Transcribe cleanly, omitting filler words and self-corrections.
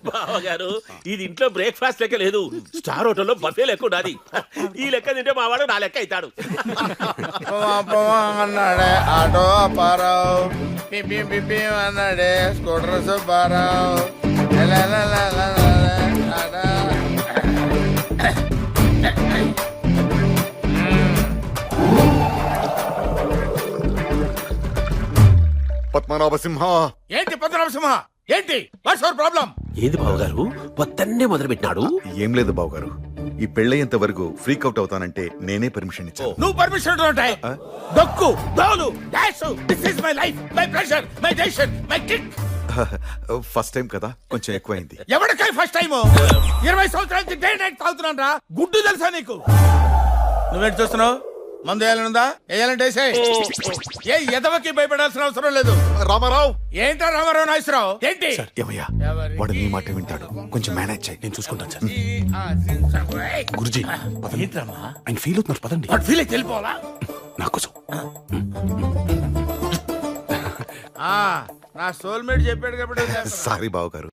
బావగారు ఇది ఇంట్లో బ్రేక్ఫాస్ట్ లెక్క లేదు, స్టార్ హోటల్లో బఫే లెక్క ఉన్నది. ఈ లెక్క తింటే మావాడు నా లెక్క అవుతాడు. అన్నాడే ఆటో అప్పారావు, పిపి పిపి అన్నాడే స్కూటర్ సుబ్బారావు. పద్మనాభ సింహ. ఏంటి పద్మనాభ సింహ, ఏంటి వాట్స్ అవర్ ప్రాబ్లం? ఏది బావగారు పొద్దున్నే మొదలు పెట్టినాడు? ఏం లేదు బావగారు, ఈ పెళ్ళయ్యేంత వరకు ఫ్రీక్ అవుట్ అవుతానంటే నేనే పర్మిషన్ ఇచ్చాను. నువ్వు పర్మిషన్ ఉంటాయి దొక్కు దోలు dash. This is my life, my pressure, my decision, my kick. First time కదా కొంచెం ఎక్కువైంది. ఎవరికై ఫస్ట్ టైం? 20 సంవత్సరాల నుంచి డే నైట్ తాగుతున్నాను రా. గుడ్డు తెలుసా నీకు? నువ్వేంటి చూస్తున్నావు? మందు వేయాలనుందా? వేయాలంటే ఏ ఎదవకి భయపడాల్సిన అవసరం లేదు. రామారావు. ఏంటో రామారావు నాగేశ్వరరావు ఏంటి? ఏమయ్యా, వాడు నీ మాట వింటాడు, కొంచెం మేనేజ్ చేయి. నేను చూసుకుంటాను సార్. గురుజీ ఏంటమ్మా ఆయన ఫీల్ అవుతున్నారు, పదండి. వాడు ఫీల్ అయితే వెళ్ళిపోవాలా? నాకోసం నా సోల్మేట్ చెప్పాడు కాబట్టి సారీ బావగారు.